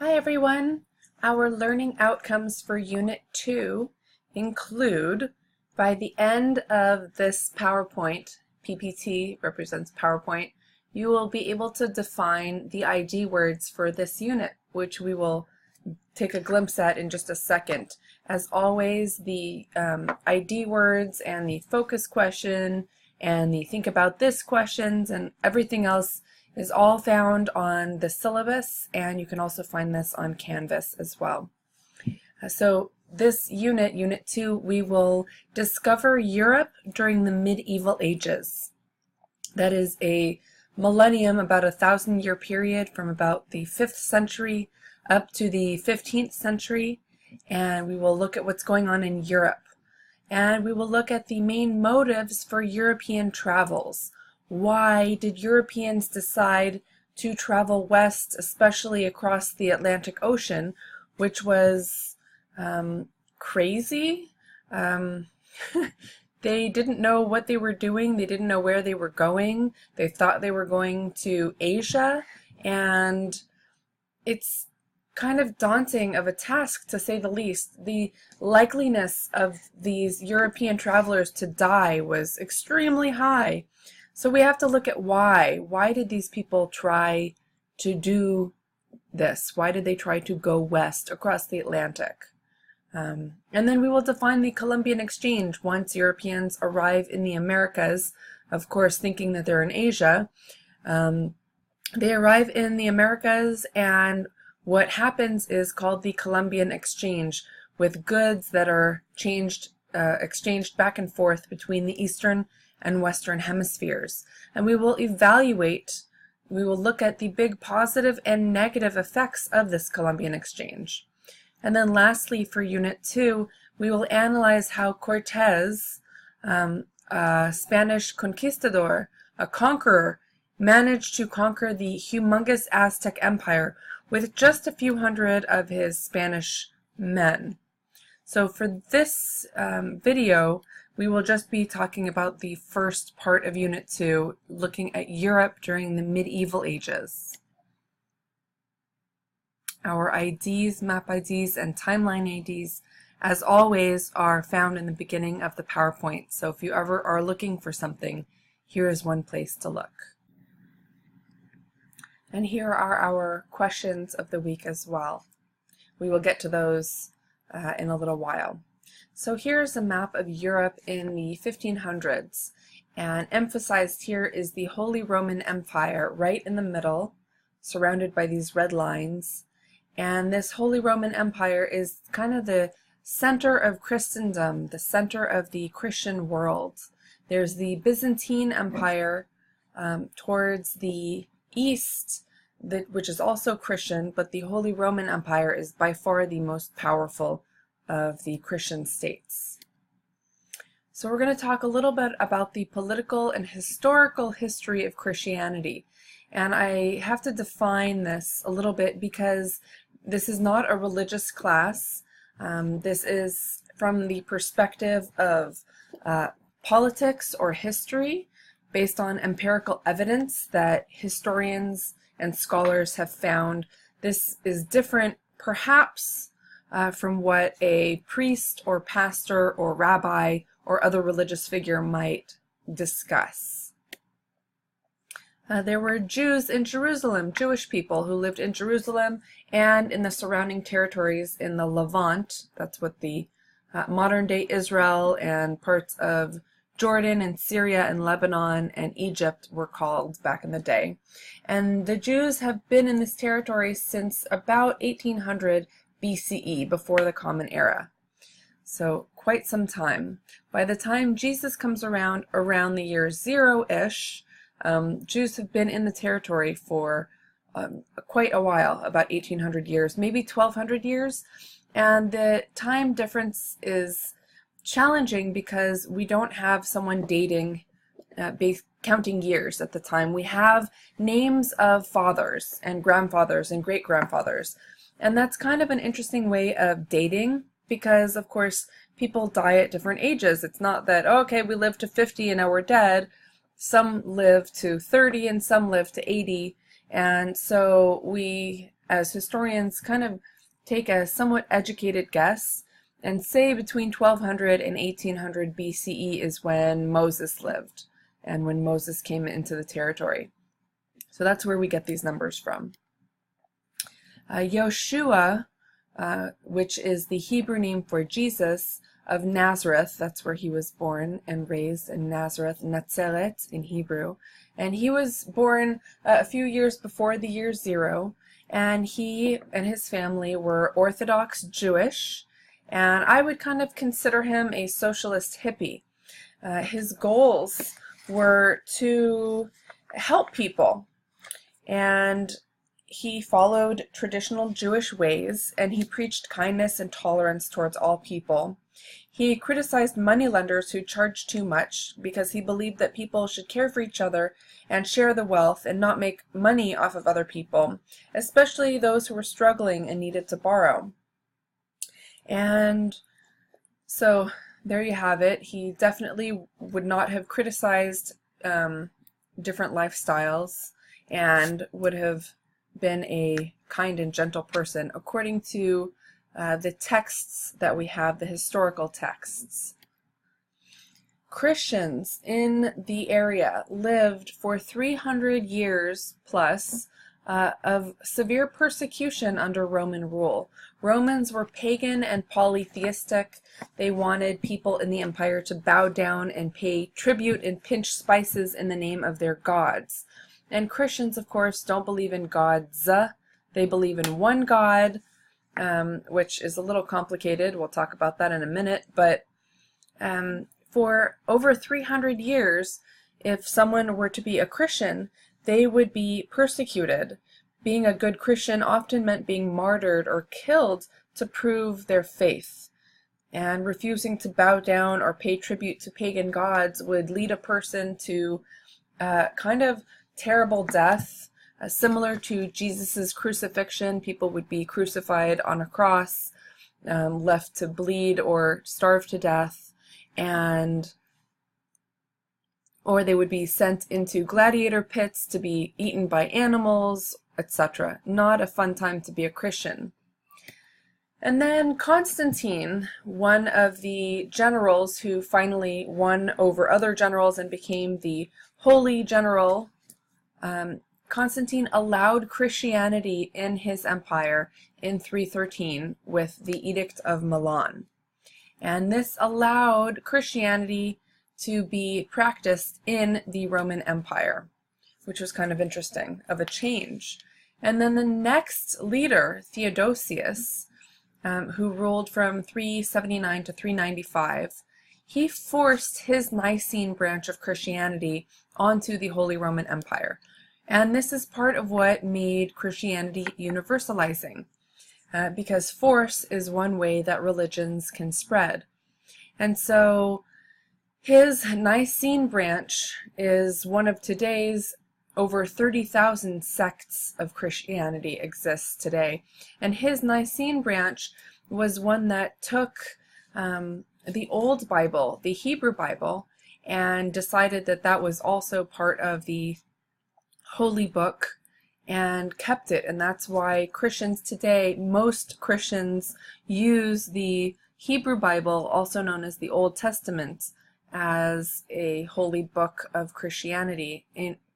Hi everyone! Our learning outcomes for Unit 2 include, by the end of this PowerPoint, PPT represents PowerPoint, you will be able to define the ID words for this unit, which we will take a glimpse at in just a second. As always, the ID words and the focus question and the think about this questions and everything else is all found on the syllabus, and you can also find this on Canvas as well. So this unit, Unit 2, we will discover Europe during the medieval ages. That is a millennium, about a 1,000-year period from about the 5th century up to the 15th century, and we will look at what's going on in Europe. And we will look at the main motives for European travels. Why did Europeans decide to travel west, especially across the Atlantic Ocean, which was crazy? They didn't know what they were doing. They didn't know where they were going. They thought they were going to Asia, and it's kind of daunting of a task, to say the least. The likeliness of these European travelers to die was extremely high. So we have to look at why. Why did these people try to do this? Why did they try to go west across the Atlantic? And then we will define the Columbian Exchange once Europeans arrive in the Americas, of course thinking that they're in Asia. They arrive in the Americas, and what happens is called the Columbian Exchange, with goods that are exchanged back and forth between the Eastern and Western hemispheres. And we will look at the big positive and negative effects of this Columbian Exchange. And then lastly, for Unit 2, we will analyze how Cortez, a Spanish conquistador, a conqueror, managed to conquer the humongous Aztec Empire with just a few hundred of his Spanish men. So for this video, we will just be talking about the first part of Unit 2, looking at Europe during the medieval ages. Our IDs, map IDs, and timeline IDs, as always, are found in the beginning of the PowerPoint. So if you ever are looking for something, here is one place to look. And here are our questions of the week as well. We will get to those in a little while. So here's a map of Europe in the 1500s, and emphasized here is the Holy Roman Empire right in the middle, surrounded by these red lines. And this Holy Roman Empire is kind of the center of Christendom, the center of the Christian world. There's the Byzantine Empire towards the east, which is also Christian, but the Holy Roman Empire is by far the most powerful of the Christian states. So we're going to talk a little bit about the political and historical history of Christianity. And I have to define this a little bit because this is not a religious class. This is from the perspective of politics or history based on empirical evidence that historians and scholars have found. This is different, perhaps, from what a priest or pastor or rabbi or other religious figure might discuss. There were Jews in Jerusalem, Jewish people who lived in Jerusalem and in the surrounding territories in the Levant. That's what the modern-day Israel and parts of Jordan and Syria and Lebanon and Egypt were called back in the day. And the Jews have been in this territory since about 1800 BCE, before the Common Era. So quite some time. By the time Jesus comes around the year 0-ish, Jews have been in the territory for quite a while, about 1,800 years, maybe 1,200 years. And the time difference is challenging because we don't have someone dating, counting years at the time. We have names of fathers and grandfathers and great-grandfathers. And that's kind of an interesting way of dating because, of course, people die at different ages. It's not that, oh, okay, we lived to 50 and now we're dead. Some live to 30 and some live to 80. And so we as historians kind of take a somewhat educated guess and say between 1200 and 1800 BCE is when Moses lived and when Moses came into the territory. So that's where we get these numbers from. Yoshua, which is the Hebrew name for Jesus, of Nazareth, that's where he was born and raised, in Nazareth, Nazaret in Hebrew. And he was born a few years before the year 0, and he and his family were Orthodox Jewish, and I would kind of consider him a socialist hippie. His goals were to help people, and he followed traditional Jewish ways, and he preached kindness and tolerance towards all people. He criticized moneylenders who charged too much because he believed that people should care for each other and share the wealth and not make money off of other people, especially those who were struggling and needed to borrow. And so there you have it. He definitely would not have criticized different lifestyles and would have been a kind and gentle person, according to the texts that we have, the historical texts. Christians in the area lived for 300 years plus of severe persecution under Roman rule. Romans were pagan and polytheistic. They wanted people in the empire to bow down and pay tribute and pinch spices in the name of their gods. And Christians, of course, don't believe in gods. They believe in one God, which is a little complicated. We'll talk about that in a minute. But for over 300 years, if someone were to be a Christian, they would be persecuted. Being a good Christian often meant being martyred or killed to prove their faith. And refusing to bow down or pay tribute to pagan gods would lead a person to kind of terrible death. Similar to Jesus's crucifixion, people would be crucified on a cross, left to bleed or starve to death, or they would be sent into gladiator pits to be eaten by animals, etc. Not a fun time to be a Christian. And then Constantine, one of the generals who finally won over other generals and became the holy general, Constantine allowed Christianity in his empire in 313 with the Edict of Milan. And this allowed Christianity to be practiced in the Roman Empire, which was kind of interesting, of a change. And then the next leader, Theodosius, who ruled from 379 to 395, he forced his Nicene branch of Christianity onto the Holy Roman Empire. And this is part of what made Christianity universalizing, because force is one way that religions can spread. And so his Nicene branch is one of today's over 30,000 sects of Christianity exists today. And his Nicene branch was one that took the Old Bible, the Hebrew Bible, and decided that that was also part of the Holy Book and kept it. And that's why Christians today, most Christians use the Hebrew Bible, also known as the Old Testament, as a holy book of Christianity,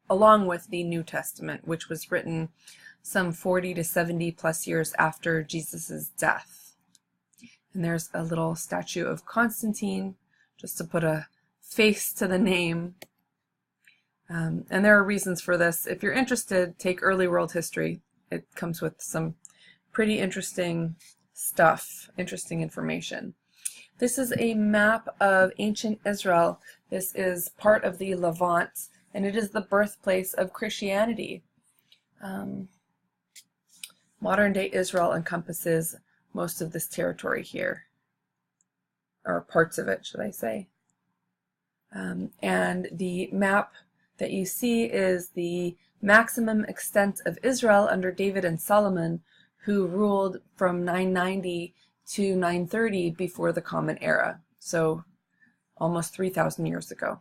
along with the New Testament, which was written some 40 to 70 plus years after Jesus' death. And there's a little statue of Constantine, just to put a face to the name. And there are reasons for this. If you're interested, take early world history. It comes with some pretty interesting stuff, interesting information. This is a map of ancient Israel. This is part of the Levant, and it is the birthplace of Christianity. Modern-day Israel encompasses most of this territory here, or parts of it, should I say. And the map that you see is the maximum extent of Israel under David and Solomon, who ruled from 990 to 930 before the Common Era, so almost 3,000 years ago.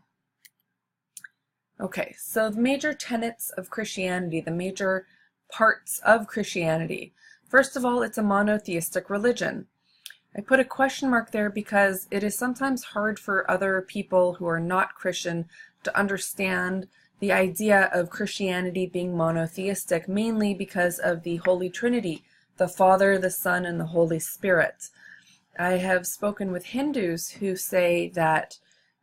Okay, so the major tenets of Christianity, the major parts of Christianity. First of all, it's a monotheistic religion. I put a question mark there because it is sometimes hard for other people who are not Christian to understand the idea of Christianity being monotheistic, mainly because of the Holy Trinity, the Father, the Son, and the Holy Spirit. I have spoken with Hindus who say that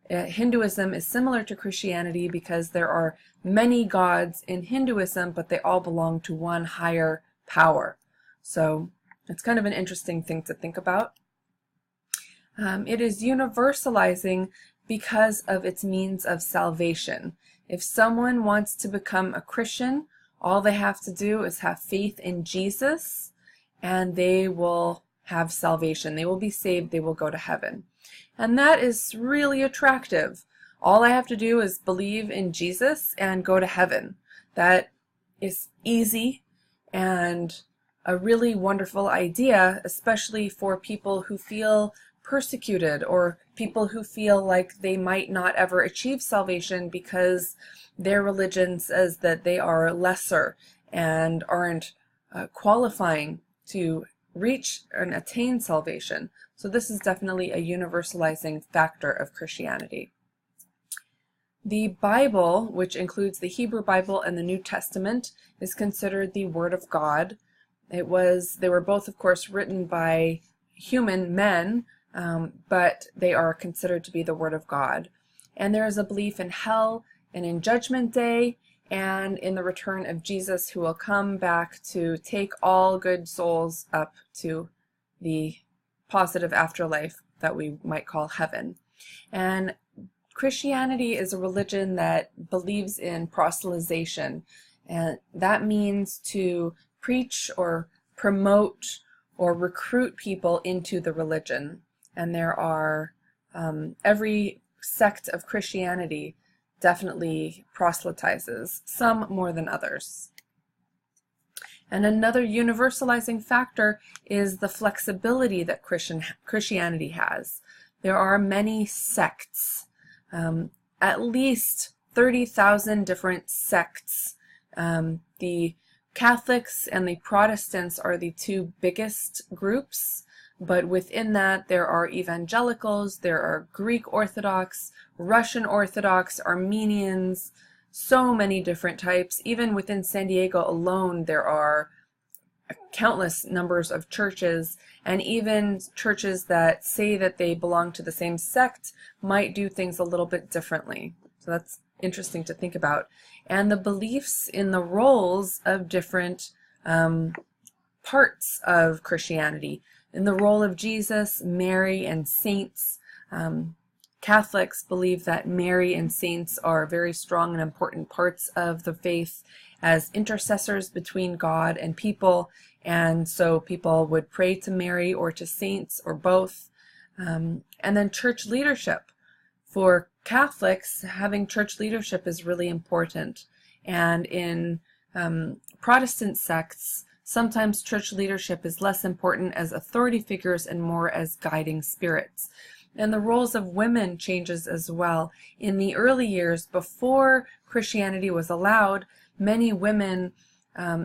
Hinduism is similar to Christianity because there are many gods in Hinduism, but they all belong to one higher power. So it's kind of an interesting thing to think about. It is universalizing because of its means of salvation. If someone wants to become a Christian, all they have to do is have faith in Jesus, and they will have salvation. They will be saved. They will go to heaven. And that is really attractive. All I have to do is believe in Jesus and go to heaven. That is easy and a really wonderful idea, especially for people who feel persecuted or people who feel like they might not ever achieve salvation because their religion says that they are lesser and aren't qualifying to reach and attain salvation. So this is definitely a universalizing factor of Christianity. The Bible, which includes the Hebrew Bible and the New Testament, is considered the Word of God. They were both, of course, written by human men, but they are considered to be the Word of God. And there is a belief in hell and in Judgment Day and in the return of Jesus, who will come back to take all good souls up to the positive afterlife that we might call heaven. And Christianity is a religion that believes in proselytization, and that means to preach or promote or recruit people into the religion. And there are, every sect of Christianity definitely proselytizes, some more than others. And another universalizing factor is the flexibility that Christianity has. There are many sects, at least 30,000 different sects. The Catholics and the Protestants are the two biggest groups, but within that there are evangelicals, there are Greek Orthodox, Russian Orthodox, Armenians, so many different types. Even within San Diego alone, there are countless numbers of churches, and even churches that say that they belong to the same sect might do things a little bit differently. So that's interesting to think about. And the beliefs in the roles of different parts of Christianity. In the role of Jesus, Mary, and saints. Catholics believe that Mary and saints are very strong and important parts of the faith as intercessors between God and people, and so people would pray to Mary or to saints or both. And then church leadership. For Catholics, having church leadership is really important, and in Protestant sects, sometimes church leadership is less important as authority figures and more as guiding spirits. And the roles of women changes as well. In the early years, before Christianity was allowed, many women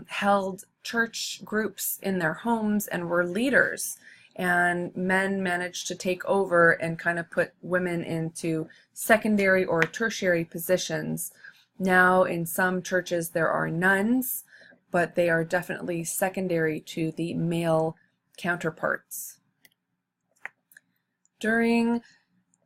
held church groups in their homes and were leaders. And men managed to take over and kind of put women into secondary or tertiary positions. Now, in some churches, there are nuns, but they are definitely secondary to the male counterparts. During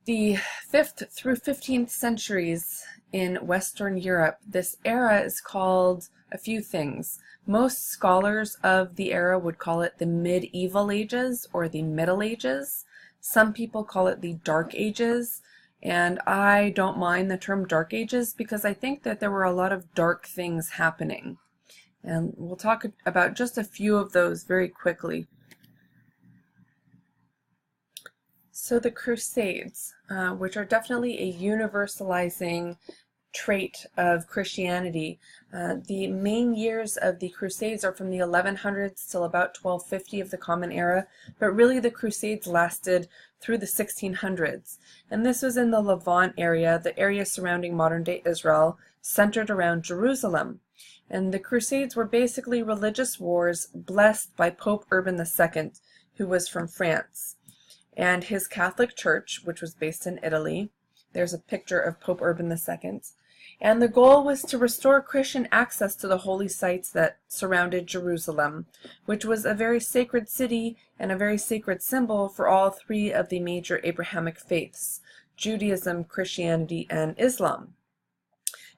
the 5th through 15th centuries in Western Europe, this era is called a few things. Most scholars of the era would call it the medieval ages or the Middle Ages. Some people call it the Dark Ages, and I don't mind the term Dark Ages because I think that there were a lot of dark things happening. And we'll talk about just a few of those very quickly. So the Crusades, which are definitely a universalizing trait of Christianity. The main years of the Crusades are from the 1100s till about 1250 of the Common Era, but really the Crusades lasted through the 1600s. And this was in the Levant area, the area surrounding modern-day Israel, centered around Jerusalem. And the Crusades were basically religious wars blessed by Pope Urban II, who was from France, and his Catholic Church, which was based in Italy. There's a picture of Pope Urban II. And the goal was to restore Christian access to the holy sites that surrounded Jerusalem, which was a very sacred city and a very sacred symbol for all three of the major Abrahamic faiths, Judaism, Christianity, and Islam.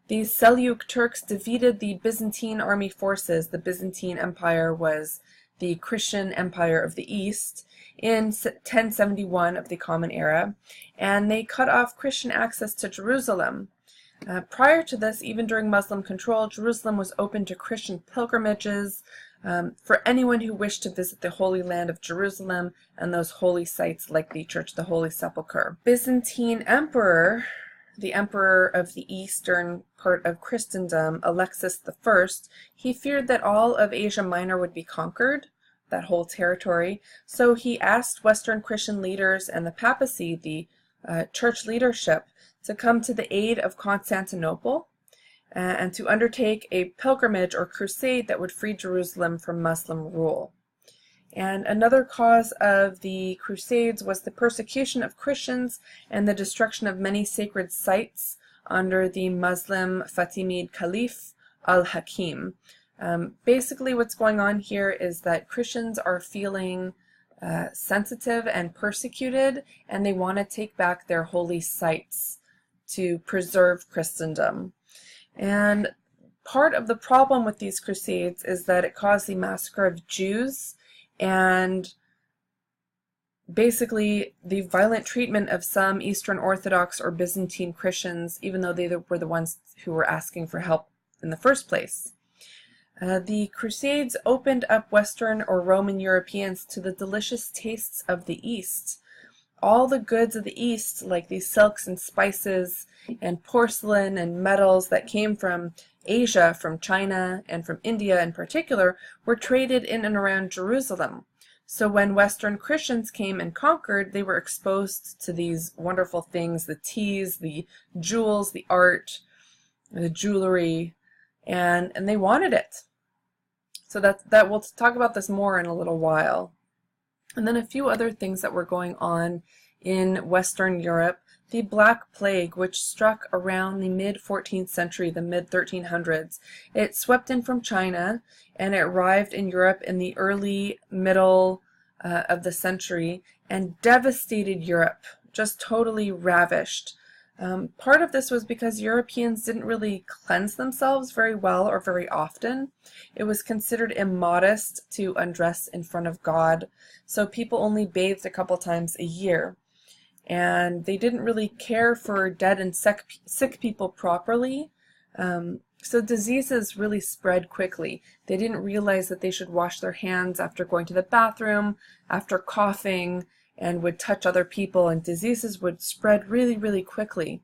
The Seljuk Turks defeated the Byzantine army forces. The Byzantine Empire was the Christian Empire of the East in 1071 of the Common Era, and they cut off Christian access to Jerusalem. Prior to this, even during Muslim control, Jerusalem was open to Christian pilgrimages for anyone who wished to visit the Holy Land of Jerusalem and those holy sites like the Church of the Holy Sepulchre. Byzantine Emperor, the Emperor of the eastern part of Christendom, Alexis I, he feared that all of Asia Minor would be conquered, that whole territory, so he asked Western Christian leaders and the papacy, the church leadership, to come to the aid of Constantinople and to undertake a pilgrimage or crusade that would free Jerusalem from Muslim rule. And another cause of the Crusades was the persecution of Christians and the destruction of many sacred sites under the Muslim Fatimid Caliph al-Hakim. Basically what's going on here is that Christians are feeling sensitive and persecuted, and they want to take back their holy sites to preserve Christendom. And part of the problem with these crusades is that it caused the massacre of Jews and basically the violent treatment of some Eastern Orthodox or Byzantine Christians, even though they were the ones who were asking for help in the first place. The Crusades opened up Western or Roman Europeans to the delicious tastes of the East. All the goods of the East, like these silks and spices and porcelain and metals that came from Asia, from China, and from India in particular, were traded in and around Jerusalem. So when Western Christians came and conquered, they were exposed to these wonderful things, the teas, the jewels, the art, the jewelry, and they wanted it. So that we'll talk about this more in a little while. And then a few other things that were going on in Western Europe. The Black Plague, which struck around the mid-14th century, the mid-1300s. It swept in from China, and it arrived in Europe in the early middle of the century and devastated Europe, just totally ravished. Part of this was because Europeans didn't really cleanse themselves very well or very often. It was considered immodest to undress in front of God, so people only bathed a couple times a year. And they didn't really care for dead and sick people properly, so diseases really spread quickly. They didn't realize that they should wash their hands after going to the bathroom, after coughing, and would touch other people, and diseases would spread really, really quickly.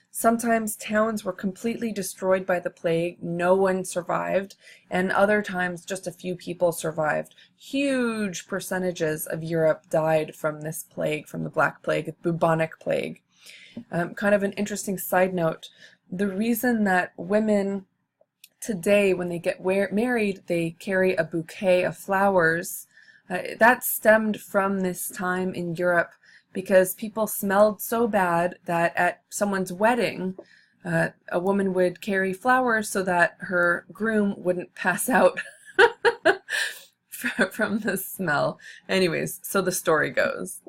Sometimes towns were completely destroyed by the plague, no one survived, and other times just a few people survived. Huge percentages of Europe died from this plague, from the Black Plague, bubonic plague. Kind of an interesting side note, the reason that women today, when they get married, they carry a bouquet of flowers, that stemmed from this time in Europe because people smelled so bad that at someone's wedding, a woman would carry flowers so that her groom wouldn't pass out from the smell. Anyways, so the story goes.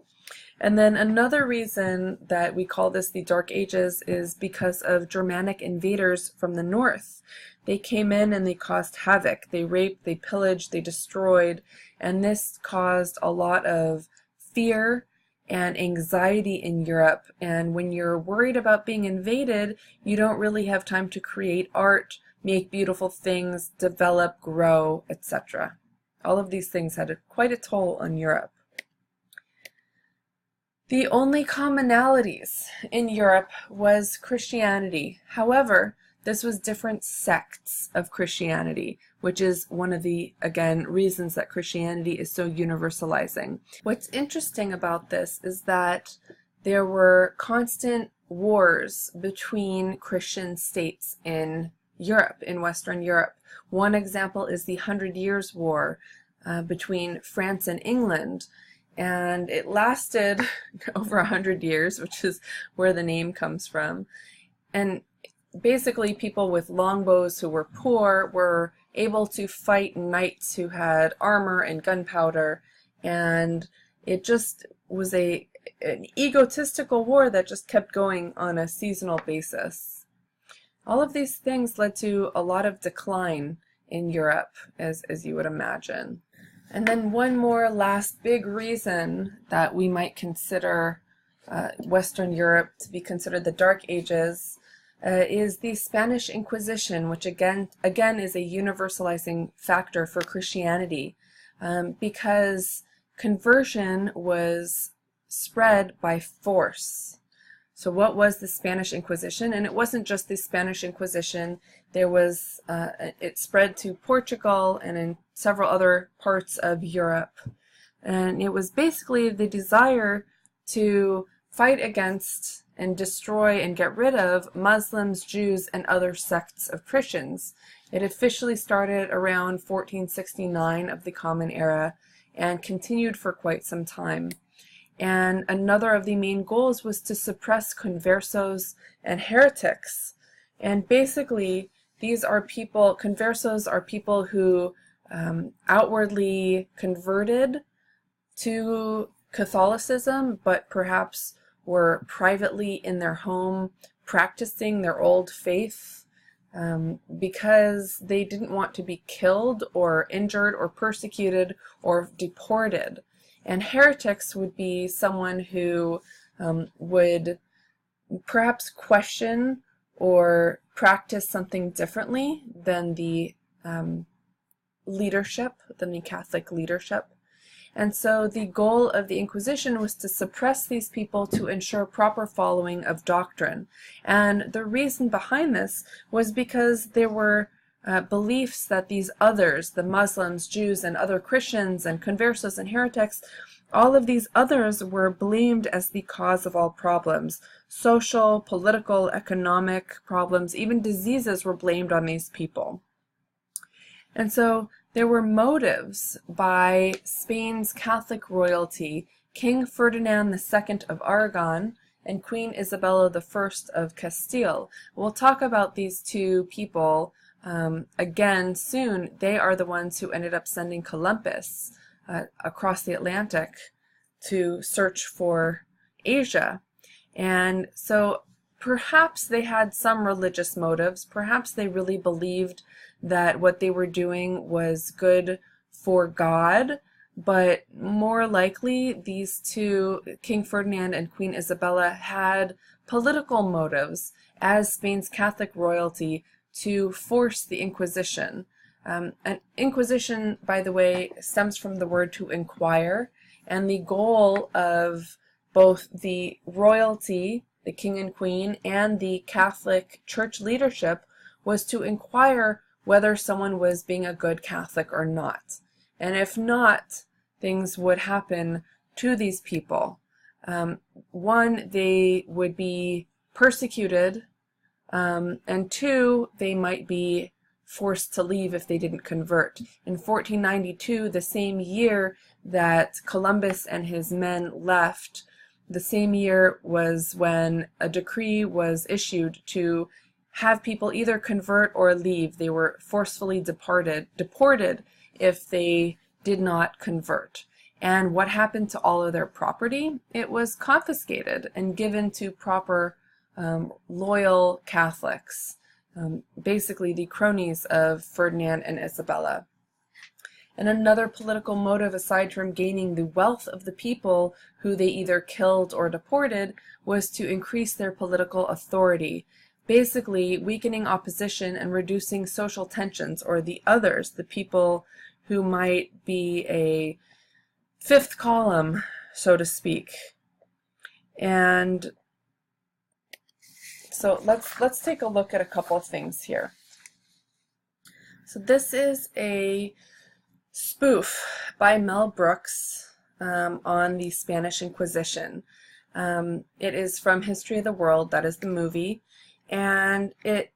And then another reason that we call this the Dark Ages is because of Germanic invaders from the north. They came in and they caused havoc. They raped, they pillaged, they destroyed, and this caused a lot of fear and anxiety in Europe. And when you're worried about being invaded, you don't really have time to create art, make beautiful things, develop, grow, etc. All of these things had quite a toll on Europe. The only commonalities in Europe was Christianity. However, this was different sects of Christianity, which is one of the, again, reasons that Christianity is so universalizing. What's interesting about this is that there were constant wars between Christian states in Europe, in Western Europe. One example is the 100 Years' War between France and England, and it lasted over 100 years, which is where the name comes from. And basically people with longbows who were poor were able to fight knights who had armor and gunpowder, and it just was an egotistical war that just kept going on a seasonal basis. All of these things led to a lot of decline in Europe, as you would imagine. And then one more last big reason that we might consider Western Europe to be considered the Dark Ages is the Spanish Inquisition, which again is a universalizing factor for Christianity, because conversion was spread by force. So what was the Spanish Inquisition? And it wasn't just the Spanish Inquisition. There was it spread to Portugal and in several other parts of Europe. And it was basically the desire to fight against and destroy and get rid of Muslims, Jews, and other sects of Christians. It officially started around 1469 of the Common Era and continued for quite some time. And another of the main goals was to suppress conversos and heretics. And basically, these are people, conversos are people who outwardly converted to Catholicism, but perhaps were privately in their home practicing their old faith because they didn't want to be killed or injured or persecuted or deported. And heretics would be someone who would perhaps question or practice something differently than the leadership, than the Catholic leadership. And so the goal of the Inquisition was to suppress these people to ensure proper following of doctrine. And the reason behind this was because there were beliefs that these others, the Muslims, Jews, and other Christians, and conversos and heretics, all of these others were blamed as the cause of all problems. Social, political, economic problems, even diseases were blamed on these people. And so there were motives by Spain's Catholic royalty, King Ferdinand II of Aragon and Queen Isabella I of Castile. We'll talk about these two people again soon. They are the ones who ended up sending Columbus across the Atlantic to search for Asia. And so perhaps they had some religious motives. Perhaps they really believed that what they were doing was good for God, but more likely these two, King Ferdinand and Queen Isabella, had political motives as Spain's Catholic royalty to force the Inquisition. An Inquisition, by the way, stems from the word to inquire, and the goal of both the royalty, the king and queen, and the Catholic Church leadership was to inquire whether someone was being a good Catholic or not. And if not, things would happen to these people. One, they would be persecuted, and two, they might be forced to leave if they didn't convert. In 1492, the same year that Columbus and his men left, the same year was when a decree was issued to have people either convert or leave. They were forcefully deported if they did not convert. And what happened to all of their property? It was confiscated and given to proper loyal Catholics, basically the cronies of Ferdinand and Isabella. And another political motive, aside from gaining the wealth of the people who they either killed or deported, was to increase their political authority, basically weakening opposition and reducing social tensions, or the others, the people who might be a fifth column, so to speak. And so let's take a look at a couple of things here. So this is a spoof by Mel Brooks on the Spanish Inquisition. It is from History of the World, that is the movie, and it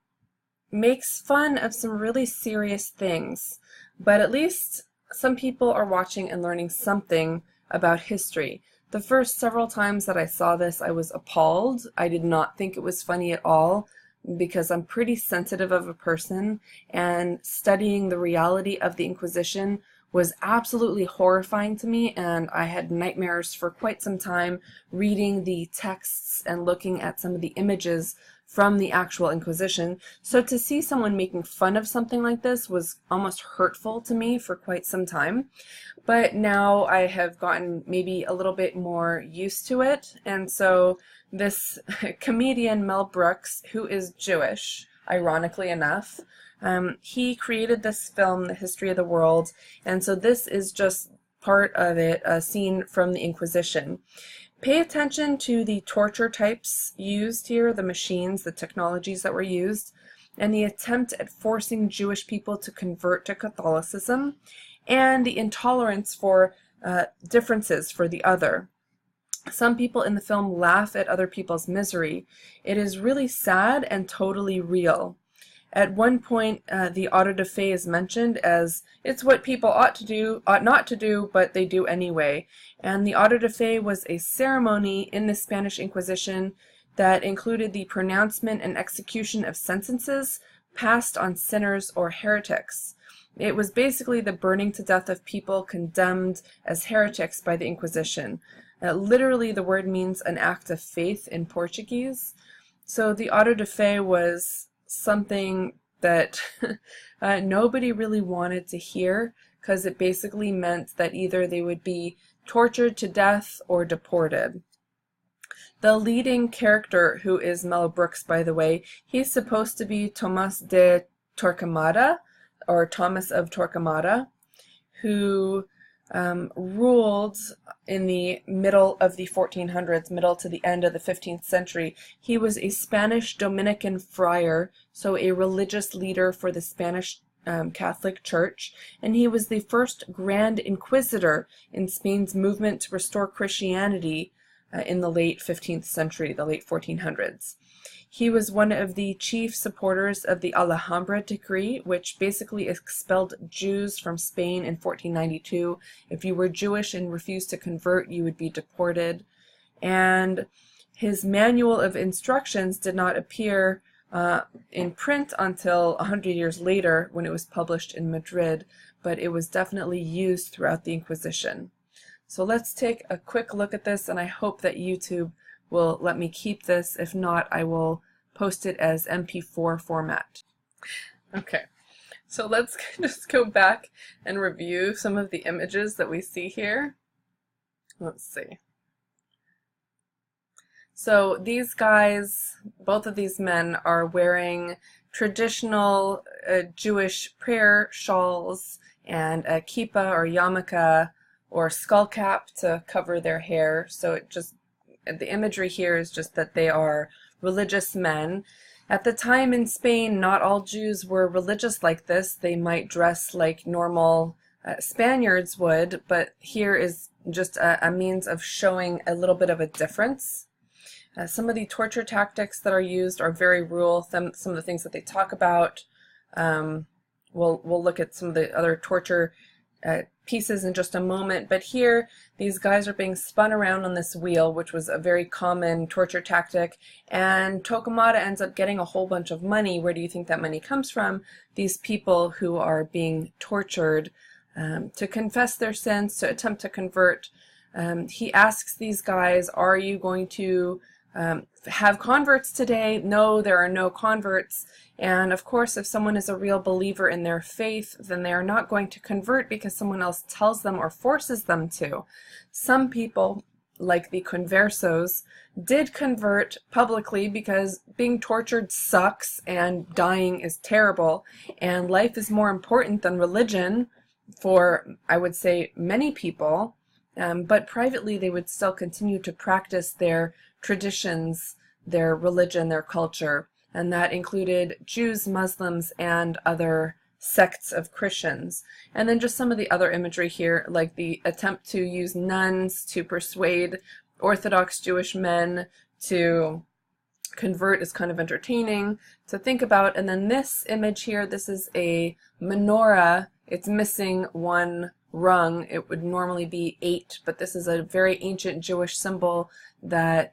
makes fun of some really serious things, but at least some people are watching and learning something about history. The first several times that I saw this, I was appalled. I did not think it was funny at all because I'm pretty sensitive of a person, and studying the reality of the Inquisition was absolutely horrifying to me, and I had nightmares for quite some time reading the texts and looking at some of the images from the actual Inquisition. So to see someone making fun of something like this was almost hurtful to me for quite some time. But now I have gotten maybe a little bit more used to it, and so this comedian Mel Brooks, who is Jewish, ironically enough, he created this film, The History of the World, and so this is just part of it, a scene from the Inquisition. Pay attention to the torture types used here, the machines, the technologies that were used, and the attempt at forcing Jewish people to convert to Catholicism, and the intolerance for differences for the other. Some people in the film laugh at other people's misery. It is really sad and totally real. At one point, the auto de fe is mentioned as, it's what people ought not to do, but they do anyway. And the auto de fe was a ceremony in the Spanish Inquisition that included the pronouncement and execution of sentences passed on sinners or heretics. It was basically the burning to death of people condemned as heretics by the Inquisition. Literally, the word means an act of faith in Portuguese. So the auto de fe was something that nobody really wanted to hear, because it basically meant that either they would be tortured to death or deported. The leading character, who is Mel Brooks, by the way, he's supposed to be Tomás de Torquemada, or Thomas of Torquemada, who ruled in the middle of the 1400s, middle to the end of the 15th century. He was a Spanish Dominican friar, so a religious leader for the Spanish Catholic Church, and he was the first Grand Inquisitor in Spain's movement to restore Christianity in the late 15th century, the late 1400s. He was one of the chief supporters of the Alhambra Decree, which basically expelled Jews from Spain in 1492. If you were Jewish and refused to convert, you would be deported. And his manual of instructions did not appear in print until 100 years later, when it was published in Madrid, but it was definitely used throughout the Inquisition. So let's take a quick look at this, and I hope that YouTube will let me keep this. If not, I will post it as MP4 format. Okay, so let's just go back and review some of the images that we see here. Let's see. So these guys, both of these men, are wearing traditional Jewish prayer shawls and a kippah or yarmulke or skull cap to cover their hair. So it just, the imagery here is just that they are religious men. At the time in Spain, not all Jews were religious like this. They might dress like normal Spaniards would, but here is just a means of showing a little bit of a difference. Some of the torture tactics that are used are very rural. Some of the things that they talk about. We'll look at some of the other torture pieces in just a moment, but here these guys are being spun around on this wheel, which was a very common torture tactic, and Torquemada ends up getting a whole bunch of money. Where do you think that money comes from? These people who are being tortured to confess their sins, to attempt to convert. He asks these guys, are you going to have converts today? No, there are no converts. And of course, if someone is a real believer in their faith, then they are not going to convert because someone else tells them or forces them to. Some people, like the conversos, did convert publicly because being tortured sucks and dying is terrible, and life is more important than religion for, I would say, many people. But privately, they would still continue to practice their traditions, their religion, their culture, and that included Jews, Muslims, and other sects of Christians. And then just some of the other imagery here, like the attempt to use nuns to persuade Orthodox Jewish men to convert is kind of entertaining to think about. And then this image here, this is a menorah. It's missing one rung. It would normally be 8, but this is a very ancient Jewish symbol that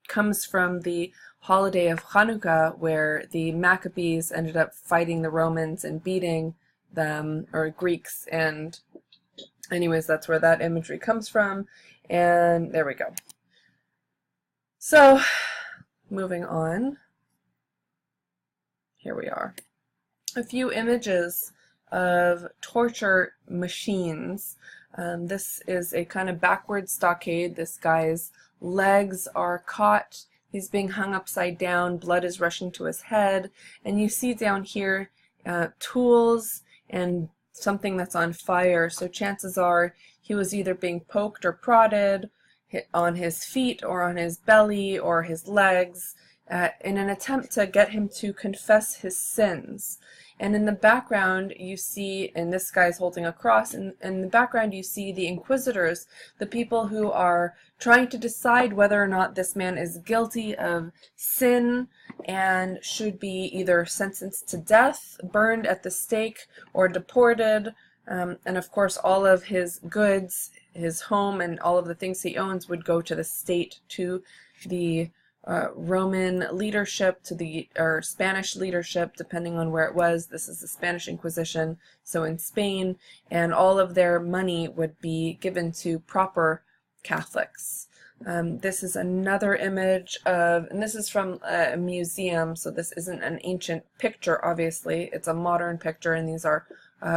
comes from the holiday of Hanukkah, where the Maccabees ended up fighting the Romans and beating them, or Greeks, and anyways, that's where that imagery comes from. And there we go. So, moving on, here we are. A few images of torture machines. This is a kind of backward stockade. This guy's legs are caught. He's being hung upside down. Blood is rushing to his head. And you see down here tools and something that's on fire. So chances are he was either being poked or prodded on his feet or on his belly or his legs in an attempt to get him to confess his sins. And in the background you see, and this guy's holding a cross, and in the background you see the inquisitors, the people who are trying to decide whether or not this man is guilty of sin and should be either sentenced to death, burned at the stake, or deported. And of course all of his goods, his home, and all of the things he owns would go to the state, to the Roman leadership, to the or Spanish leadership, depending on where it was. This is the Spanish Inquisition, so in Spain, and all of their money would be given to proper Catholics. This is another image of, and this is from a museum, so this isn't an ancient picture, obviously. It's a modern picture, and these are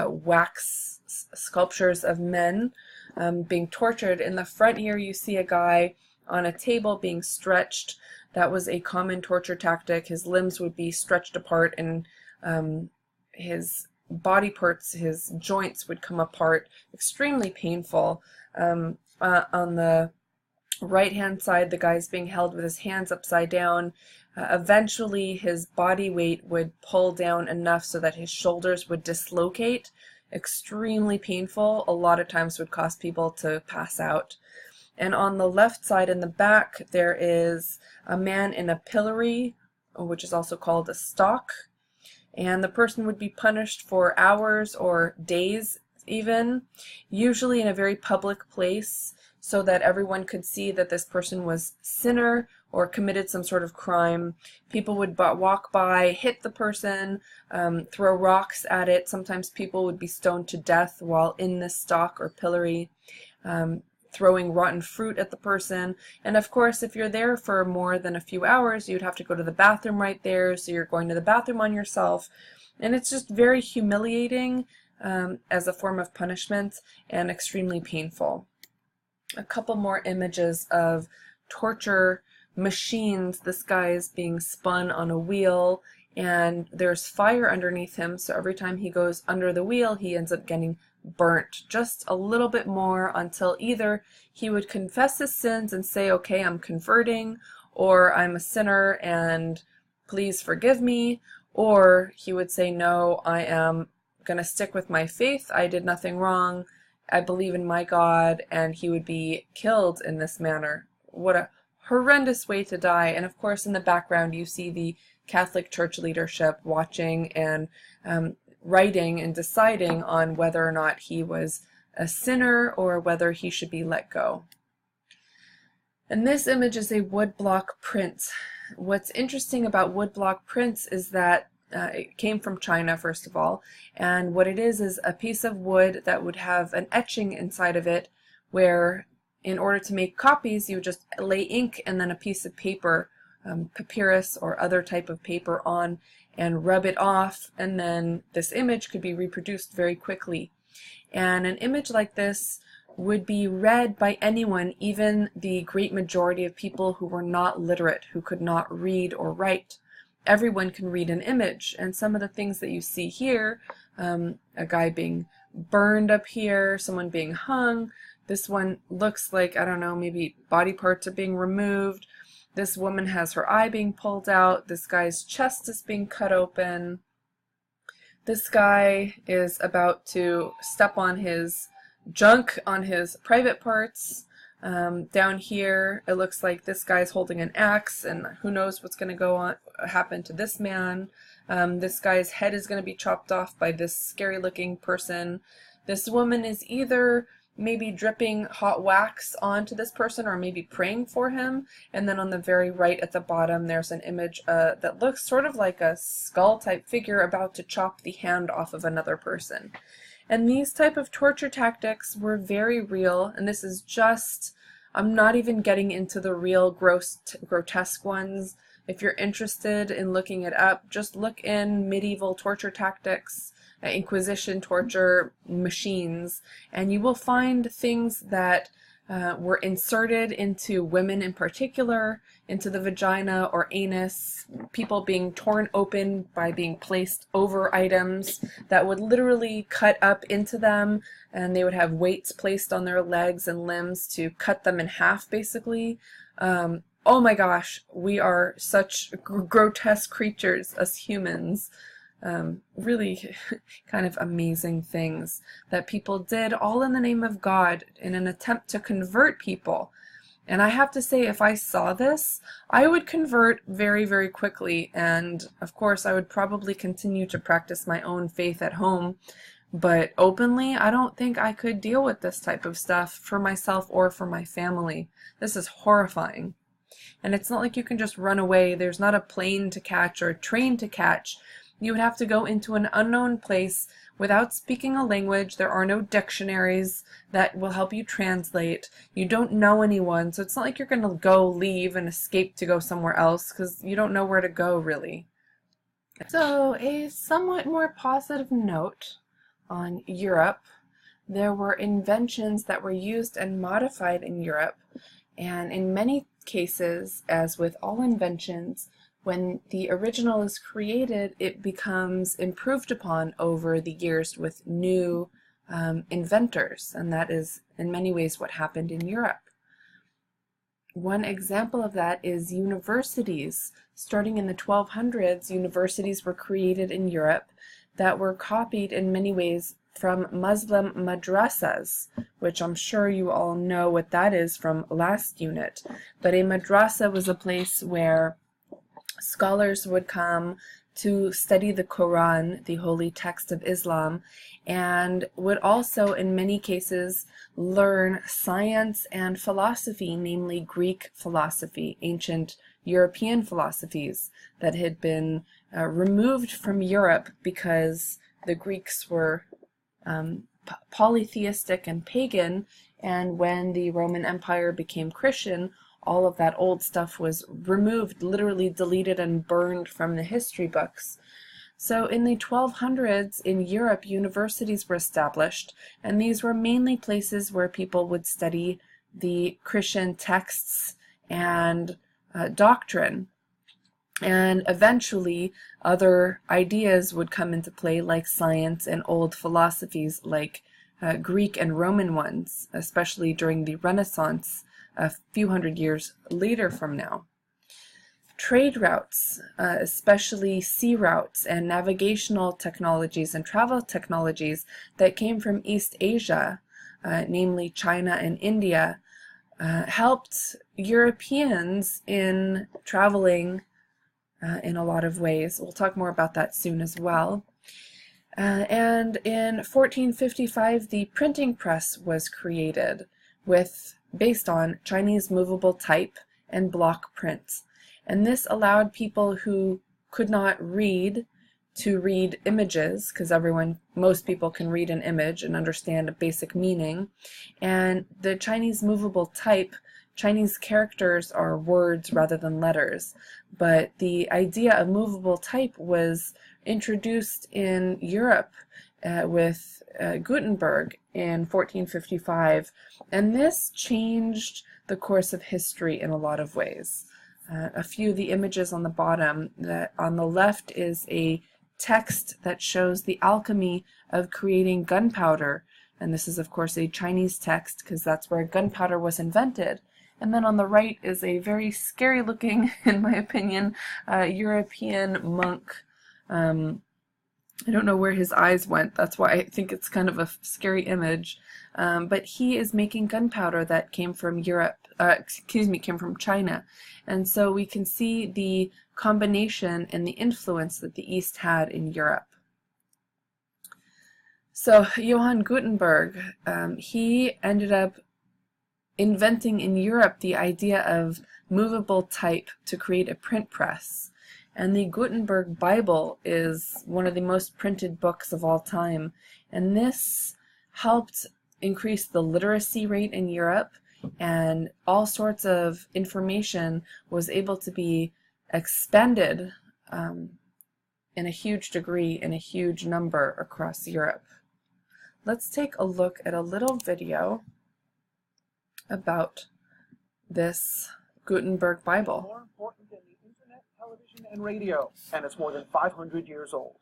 wax sculptures of men being tortured. In the front here you see a guy on a table being stretched. That was a common torture tactic. His limbs would be stretched apart, and his body parts, his joints would come apart. Extremely painful. On the right hand side, the guy's being held with his hands upside down. Eventually his body weight would pull down enough so that his shoulders would dislocate. Extremely painful. A lot of times would cause people to pass out. And on the left side in the back there is a man in a pillory, which is also called a stock, and the person would be punished for hours or days even, usually in a very public place, so that everyone could see that this person was sinner or committed some sort of crime. People would walk by, hit the person, throw rocks at it. Sometimes people would be stoned to death while in this stock or pillory, throwing rotten fruit at the person. And of course, if you're there for more than a few hours, you'd have to go to the bathroom right there, so you're going to the bathroom on yourself. And it's just very humiliating as a form of punishment, and extremely painful. A couple more images of torture machines. This guy is being spun on a wheel, and there's fire underneath him, so every time he goes under the wheel he ends up getting burnt just a little bit more, until either he would confess his sins and say, okay, I'm converting, or I'm a sinner and please forgive me, or he would say, no, I am going to stick with my faith, I did nothing wrong, I believe in my God, and he would be killed in this manner. What a horrendous way to die. And of course in the background you see the Catholic Church leadership watching and writing and deciding on whether or not he was a sinner or whether he should be let go. And this image is a woodblock print. What's interesting about woodblock prints is that it came from China, first of all, and what it is a piece of wood that would have an etching inside of it, where in order to make copies you would just lay ink and then a piece of paper, papyrus or other type of paper, on and rub it off, and then this image could be reproduced very quickly. And an image like this would be read by anyone, even the great majority of people who were not literate, who could not read or write. Everyone can read an image, and some of the things that you see here, a guy being burned up here, someone being hung, this one looks like, I don't know, maybe body parts are being removed. This woman has her eye being pulled out. This guy's chest is being cut open. This guy is about to step on his junk, on his private parts. Down here, it looks like this guy's holding an axe, and who knows what's going to happen to this man. This guy's head is going to be chopped off by this scary looking person. This woman is either maybe dripping hot wax onto this person or maybe praying for him. And then on the very right at the bottom, there's an image that looks sort of like a skull type figure about to chop the hand off of another person. And these type of torture tactics were very real, and this is just, I'm not even getting into the real grotesque ones. If you're interested in looking it up, just look in medieval torture tactics, Inquisition torture machines, and you will find things that were inserted into women in particular, into the vagina or anus, people being torn open by being placed over items that would literally cut up into them, and they would have weights placed on their legs and limbs to cut them in half, basically. Oh my gosh, we are such grotesque creatures as humans. Really kind of amazing things that people did, all in the name of God, in an attempt to convert people. And I have to say, if I saw this, I would convert very, very quickly. And of course, I would probably continue to practice my own faith at home. But openly, I don't think I could deal with this type of stuff for myself or for my family. This is horrifying. And it's not like you can just run away. There's not a plane to catch or a train to catch. You would have to go into an unknown place without speaking a language. There are no dictionaries that will help you translate. You don't know anyone, so it's not like you're going to leave and escape to go somewhere else, because you don't know where to go, really. So, a somewhat more positive note on Europe. There were inventions that were used and modified in Europe, and in many cases, as with all inventions, when the original is created, it becomes improved upon over the years with new inventors, and that is in many ways what happened in Europe. One example of that is universities. Starting in the 1200s, universities were created in Europe that were copied in many ways from Muslim madrasas, which I'm sure you all know what that is from last unit. But a madrasa was a place where scholars would come to study the Quran, the holy text of Islam, and would also in many cases learn science and philosophy, namely Greek philosophy, ancient European philosophies that had been removed from Europe because the Greeks were polytheistic and pagan, and when the Roman Empire became Christian, all of that old stuff was removed, literally deleted and burned from the history books. So in the 1200s in Europe, universities were established, and these were mainly places where people would study the Christian texts and doctrine. And eventually other ideas would come into play, like science and old philosophies like Greek and Roman ones, especially during the Renaissance a few hundred years later from now. Trade routes, especially sea routes and navigational technologies and travel technologies that came from East Asia, namely China and India, helped Europeans in traveling in a lot of ways. We'll talk more about that soon as well. And in 1455, the printing press was created based on Chinese movable type and block print. And this allowed people who could not read to read images, because most people can read an image and understand a basic meaning. And the Chinese movable type, Chinese characters are words rather than letters. But the idea of movable type was introduced in Europe with Gutenberg in 1455, and this changed the course of history in a lot of ways. A few of the images on the bottom, on the left is a text that shows the alchemy of creating gunpowder, and this is of course a Chinese text because that's where gunpowder was invented. And then on the right is a very scary looking, in my opinion, European monk. I don't know where his eyes went. That's why I think it's kind of a scary image. but he is making gunpowder that came from Europe, came from China. And so we can see the combination and the influence that the East had in Europe. So Johann Gutenberg, he ended up inventing in Europe the idea of movable type to create a print press. And the Gutenberg Bible is one of the most printed books of all time. And this helped increase the literacy rate in Europe, and all sorts of information was able to be expended in a huge degree, in a huge number across Europe. Let's take a look at a little video about this Gutenberg Bible. More important than the internet, television, and radio, and it's more than 500 years old.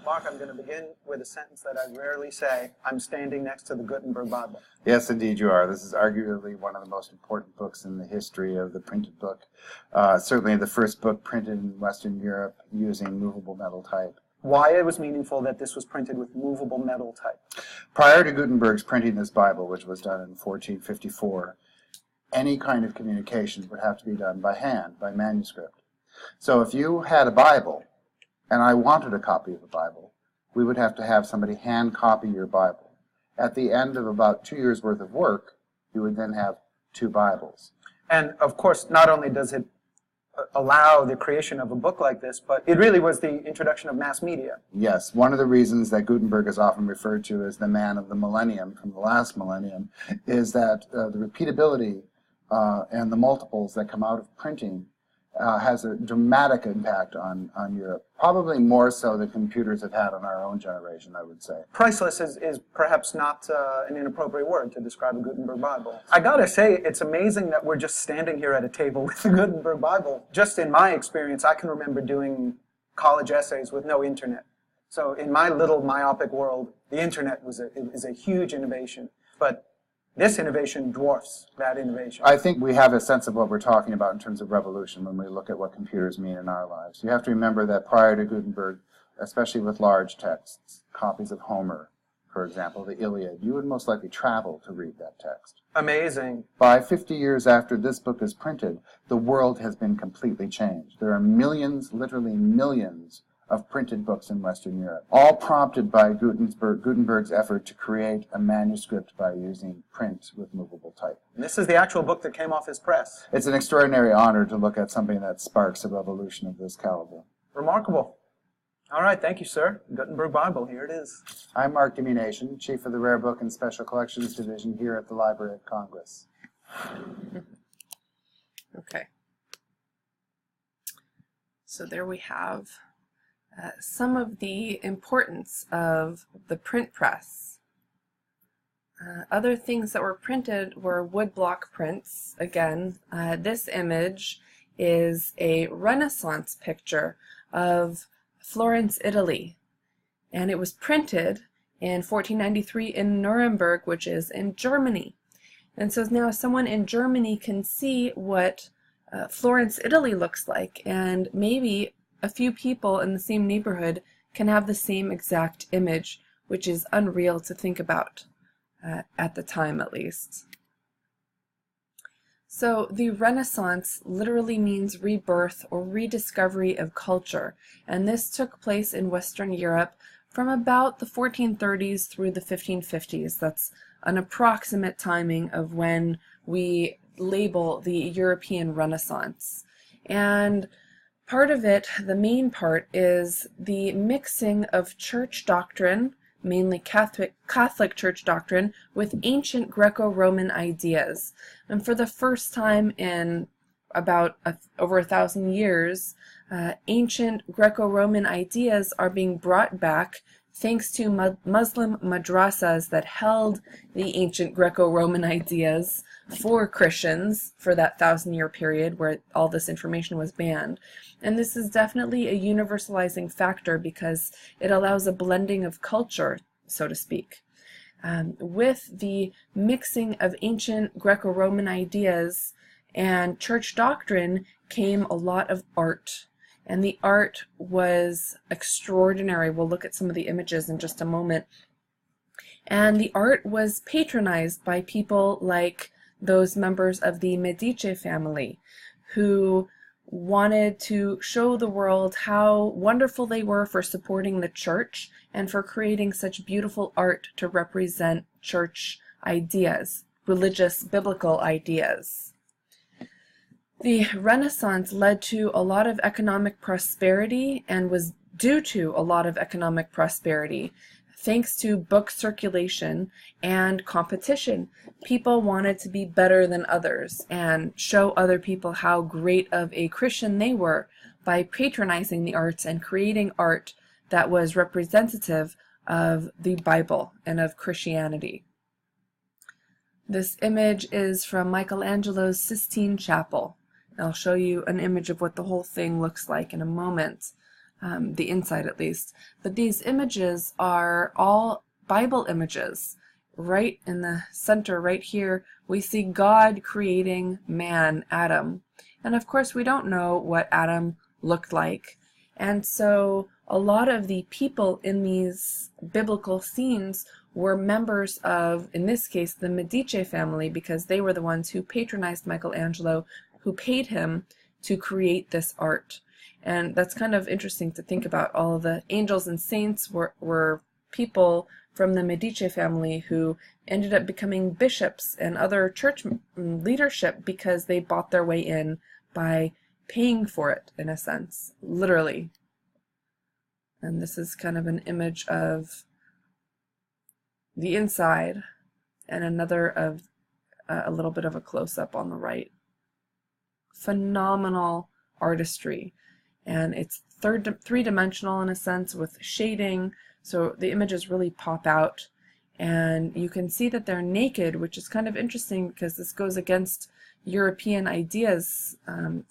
Mark, I'm going to begin with a sentence that I rarely say. I'm standing next to the Gutenberg Bible. Yes, indeed you are. This is arguably one of the most important books in the history of the printed book. Certainly the first book printed in Western Europe using movable metal type. Why it was meaningful that this was printed with movable metal type. Prior to Gutenberg's printing this Bible, which was done in 1454, any kind of communication would have to be done by hand, by manuscript. So if you had a Bible, and I wanted a copy of the Bible, we would have to have somebody hand copy your Bible. At the end of about 2 years' worth of work, you would then have 2 Bibles. And of course, not only does it allow the creation of a book like this, but it really was the introduction of mass media. Yes, one of the reasons that Gutenberg is often referred to as the man of the millennium, from the last millennium, is that the repeatability and the multiples that come out of printing has a dramatic impact on Europe, probably more so than computers have had on our own generation, I would say. Priceless is perhaps not an inappropriate word to describe a Gutenberg Bible. I gotta say, it's amazing that we're just standing here at a table with the Gutenberg Bible. Just in my experience, I can remember doing college essays with no internet. So in my little myopic world, the internet is a huge innovation. But this innovation dwarfs that innovation. I think we have a sense of what we're talking about in terms of revolution when we look at what computers mean in our lives. You have to remember that prior to Gutenberg, especially with large texts, copies of Homer, for example, the Iliad, you would most likely travel to read that text. Amazing. By 50 years after this book is printed, the world has been completely changed. There are millions, literally millions, of printed books in Western Europe, all prompted by Gutenberg's effort to create a manuscript by using print with movable type. And this is the actual book that came off his press. It's an extraordinary honor to look at something that sparks a revolution of this caliber. Remarkable. All right, thank you, sir. Gutenberg Bible, here it is. I'm Mark Demunation, Chief of the Rare Book and Special Collections Division here at the Library of Congress. Okay. So there we have some of the importance of the print press. Other things that were printed were woodblock prints. Again, this image is a Renaissance picture of Florence, Italy, and it was printed in 1493 in Nuremberg, which is in Germany. And so now someone in Germany can see what Florence, Italy looks like, and maybe a few people in the same neighborhood can have the same exact image, which is unreal to think about, at the time at least. So the Renaissance literally means rebirth or rediscovery of culture, and this took place in Western Europe from about the 1430s through the 1550s. That's an approximate timing of when we label the European Renaissance. And part of it, the main part, is the mixing of church doctrine, mainly Catholic church doctrine, with ancient Greco-Roman ideas. And for the first time in about over 1,000 years, ancient Greco-Roman ideas are being brought back thanks to Muslim madrasas that held the ancient Greco-Roman ideas for Christians for that 1,000-year period where all this information was banned. And this is definitely a universalizing factor because it allows a blending of culture, so to speak. With the mixing of ancient Greco-Roman ideas and church doctrine came a lot of art. And the art was extraordinary. We'll look at some of the images in just a moment. And the art was patronized by people like those members of the Medici family who wanted to show the world how wonderful they were for supporting the church and for creating such beautiful art to represent church ideas, religious, biblical ideas. The Renaissance led to a lot of economic prosperity and was due to a lot of economic prosperity thanks to book circulation and competition. People wanted to be better than others and show other people how great of a Christian they were by patronizing the arts and creating art that was representative of the Bible and of Christianity. This image is from Michelangelo's Sistine Chapel. I'll show you an image of what the whole thing looks like in a moment. The inside at least. But these images are all Bible images. Right in the center, right here, we see God creating man, Adam. And of course, we don't know what Adam looked like. And so a lot of the people in these biblical scenes were members of, in this case, the Medici family, because they were the ones who patronized Michelangelo, who paid him to create this art. And that's kind of interesting to think about. All the angels and saints were people from the Medici family who ended up becoming bishops and other church leadership because they bought their way in by paying for it, in a sense, literally. And this is kind of an image of the inside and another of a little bit of a close-up on the right. Phenomenal artistry. And it's three-dimensional in a sense with shading, so the images really pop out. And you can see that they're naked, which is kind of interesting because this goes against European ideas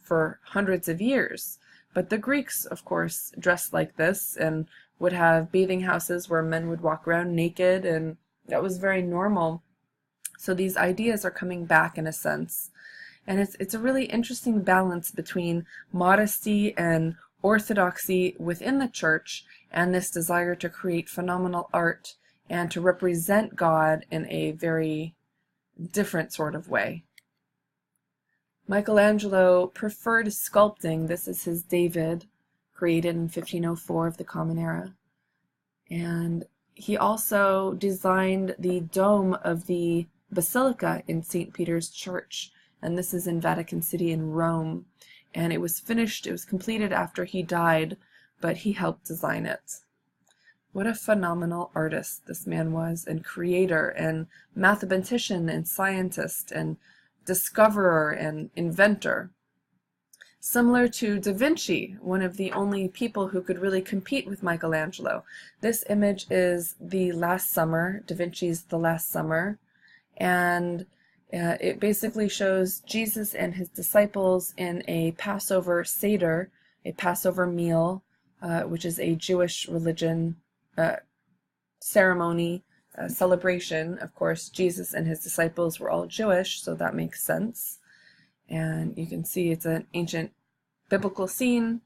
for hundreds of years. But the Greeks, of course, dressed like this and would have bathing houses where men would walk around naked, and that was very normal. So these ideas are coming back in a sense. And it's a really interesting balance between modesty and orthodoxy within the church and this desire to create phenomenal art and to represent God in a very different sort of way. Michelangelo preferred sculpting. This is his David, created in 1504 of the Common Era. And he also designed the dome of the Basilica in St. Peter's Church. And this is in Vatican City in Rome. And it was completed after he died, but he helped design it. What a phenomenal artist this man was, and creator, and mathematician, and scientist, and discoverer, and inventor. Similar to Da Vinci, one of the only people who could really compete with Michelangelo. This image is The Last Summer, Da Vinci's The Last Summer, and it basically shows Jesus and his disciples in a Passover Seder, a Passover meal, which is a Jewish religion ceremony, celebration. Of course, Jesus and his disciples were all Jewish, so that makes sense. And you can see it's an ancient biblical scene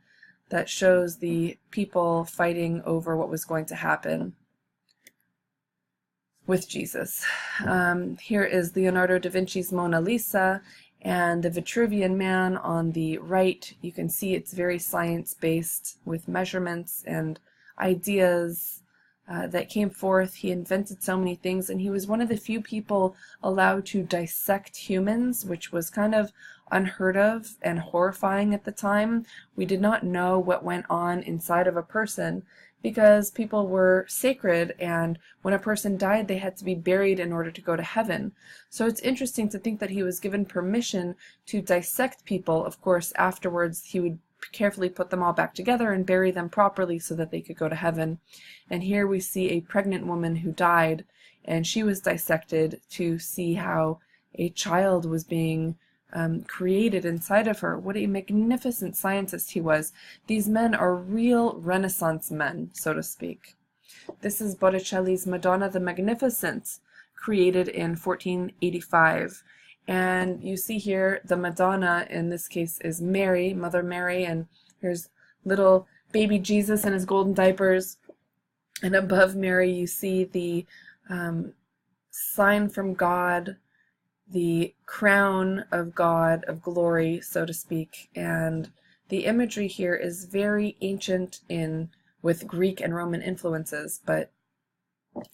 that shows the people fighting over what was going to happen with Jesus. Here is Leonardo da Vinci's Mona Lisa, and the Vitruvian Man on the right. You can see it's very science-based with measurements and ideas that came forth. He invented so many things, and he was one of the few people allowed to dissect humans, which was kind of unheard of and horrifying at the time. We did not know what went on inside of a person, because people were sacred, and when a person died, they had to be buried in order to go to heaven. So it's interesting to think that he was given permission to dissect people. Of course, afterwards, he would carefully put them all back together and bury them properly so that they could go to heaven. And here we see a pregnant woman who died, and she was dissected to see how a child was being created inside of her. What a magnificent scientist he was. These men are real Renaissance men, so to speak. This is Botticelli's Madonna the Magnificent, created in 1485. And you see here the Madonna, in this case, is Mary, Mother Mary, and here's little baby Jesus in his golden diapers. And above Mary, you see the sign from God, the crown of God, of glory, so to speak. And the imagery here is very ancient with Greek and Roman influences, but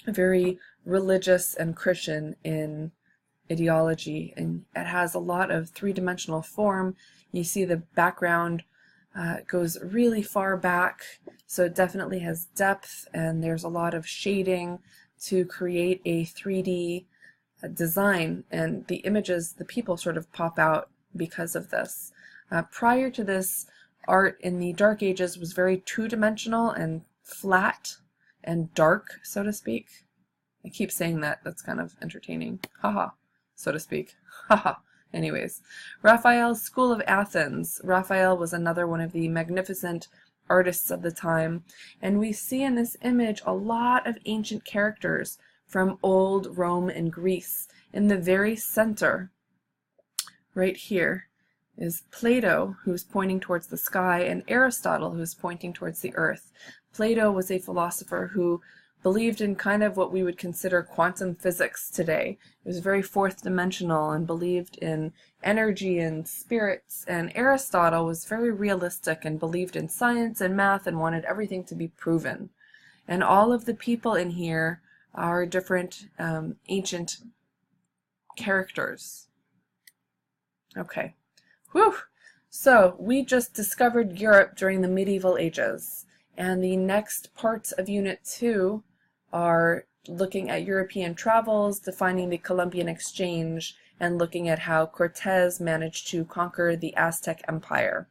very religious and Christian in ideology. And it has a lot of three-dimensional form. You see the background goes really far back, so it definitely has depth, and there's a lot of shading to create a 3D design, and the images, the people sort of pop out because of this. Prior to this, art in the Dark Ages was very two-dimensional and flat and dark, so to speak. I keep saying that, that's kind of entertaining. Haha, so to speak. Haha. Anyways, Raphael's School of Athens. Raphael was another one of the magnificent artists of the time, and we see in this image a lot of ancient characters from old Rome and Greece. In the very center, right here, is Plato, who's pointing towards the sky, and Aristotle, who's pointing towards the earth. Plato was a philosopher who believed in kind of what we would consider quantum physics today. It was very fourth dimensional and believed in energy and spirits, and Aristotle was very realistic and believed in science and math and wanted everything to be proven. And all of the people in here are different ancient characters. Okay. Whew! So we just discovered Europe during the medieval ages, and the next parts of Unit 2 are looking at European travels, defining the Columbian Exchange, and looking at how Cortez managed to conquer the Aztec Empire.